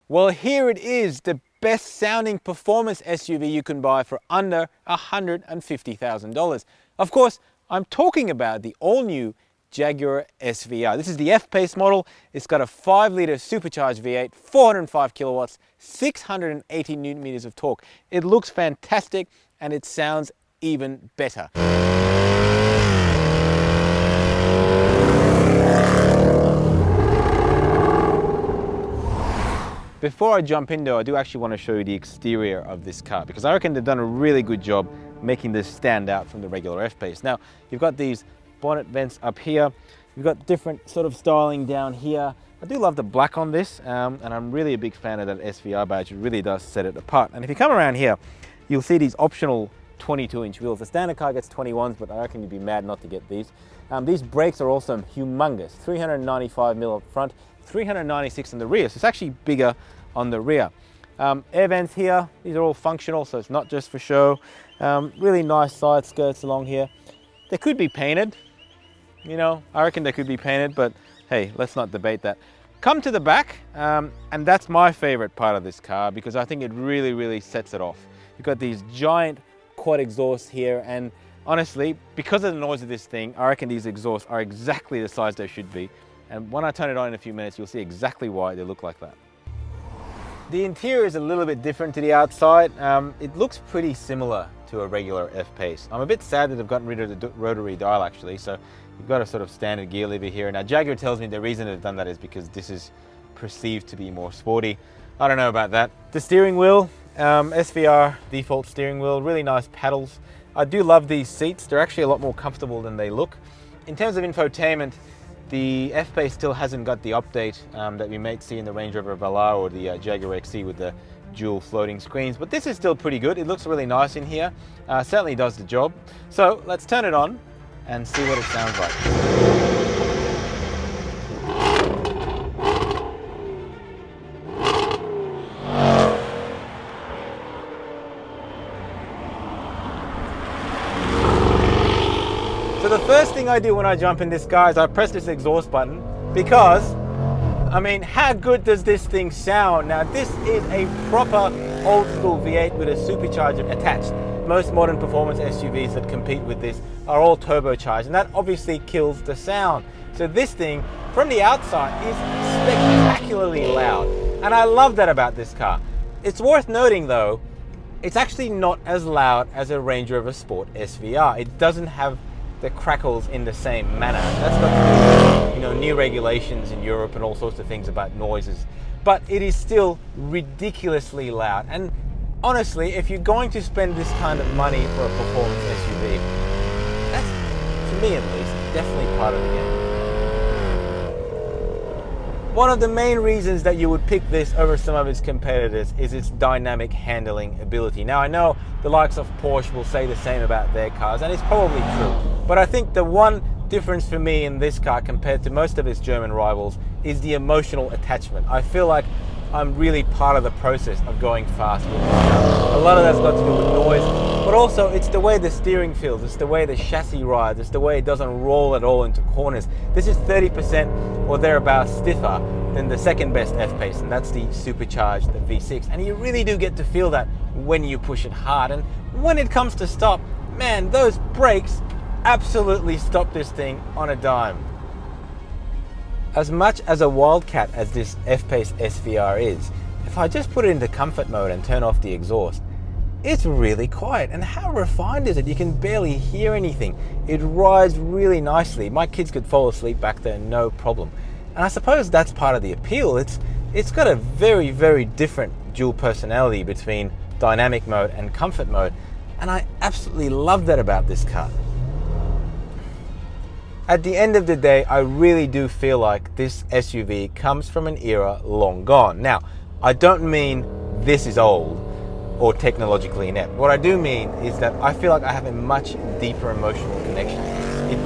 Well, here it is, the best sounding performance SUV you can buy for under $150,000. Of course, I'm talking about the all-new Jaguar SVR. This is the F-Pace model. It's got a 5-litre supercharged V8, 405 kilowatts, 680 newton meters of torque. It looks fantastic and it sounds even better. Before I jump in though, I do actually want to show you the exterior of this car because I reckon they've done a really good job making this stand out from the regular F-Pace. Now, you've got these bonnet vents up here. You've got different sort of styling down here. I do love the black on this, and I'm really a big fan of that SVR badge. It really does set it apart. And if you come around here, you'll see these optional 22-inch wheels. The standard car gets 21s, but I reckon you'd be mad not to get these. These brakes are also humongous, 395mm up front, 396 in the rear, so it's actually bigger on the rear. Air vents here, these are all functional, so it's not just for show. Really nice side skirts along here. They could be painted, you know, I reckon they could be painted, but hey, let's not debate that. Come to the back, and that's my favorite part of this car because I think it really sets it off. You've got these giant quad exhausts here, and honestly, because of the noise of this thing, I reckon these exhausts are exactly the size they should be. And when I turn it on in a few minutes, you'll see exactly why they look like that. The interior is a little bit different to the outside. It looks pretty similar to a regular F-Pace. I'm a bit sad that they've gotten rid of the rotary dial actually, so you've got a sort of standard gear lever here. Now Jaguar tells me the reason they've done that is because this is perceived to be more sporty. I don't know about that. The steering wheel, SVR default steering wheel, really nice paddles. I do love these seats. They're actually a lot more comfortable than they look. In terms of infotainment, the F-Pace still hasn't got the update that we might see in the Range Rover Fallah or the Jaguar XE with the dual floating screens, but this is still pretty good. It looks really nice in here. Certainly does the job. So let's turn it on and see what it sounds like. So the first thing I do when I jump in this car is I press this exhaust button because, I mean, how good does this thing sound? Now this is a proper old school V8 with a supercharger attached. Most modern performance SUVs that compete with this are all turbocharged, and that obviously kills the sound. So this thing from the outside is spectacularly loud, and I love that about this car. It's worth noting though, it's actually not as loud as a Range Rover Sport SVR. It doesn't have the crackles in the same manner. That's got to do with, you know, new regulations in Europe and all sorts of things about noises. But it is still ridiculously loud. And honestly, if you're going to spend this kind of money for a performance SUV, that's, to me at least, definitely part of the game. One of the main reasons that you would pick this over some of its competitors is its dynamic handling ability. Now I know the likes of Porsche will say the same about their cars, and it's probably true. But I think the one difference for me in this car compared to most of its German rivals is the emotional attachment. I feel like I'm really part of the process of going fast with this car. A lot of that's got to do with noise, but also it's the way the steering feels, it's the way the chassis rides, it's the way it doesn't roll at all into corners. This is 30% or thereabouts stiffer than the second best F-Pace, and that's the supercharged V6. And you really do get to feel that when you push it hard. And when it comes to stop, man, those brakes absolutely stop this thing on a dime. As much as a wildcat as this F-Pace SVR is, if I just put it into comfort mode and turn off the exhaust, it's really quiet. And how refined is it? You can barely hear anything. It rides really nicely. My kids could fall asleep back there, no problem. And I suppose that's part of the appeal. It's got a very different dual personality between dynamic mode and comfort mode. And I absolutely love that about this car. At the end of the day, I really do feel like this SUV comes from an era long gone. Now, I don't mean this is old or technologically inept. What I do mean is that I feel like I have a much deeper emotional connection. It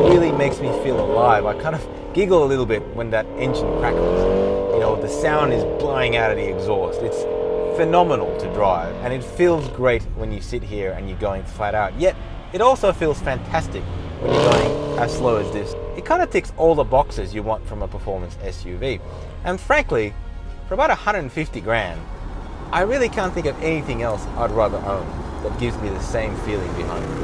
really makes me feel alive. I kind of giggle a little bit when that engine crackles. You know, the sound is blowing out of the exhaust. It's phenomenal to drive, and it feels great when you sit here and you're going flat out. Yet, it also feels fantastic when you're going as slow as this. It kind of ticks all the boxes you want from a performance SUV. And frankly, for about 150 grand, I really can't think of anything else I'd rather own that gives me the same feeling behind it.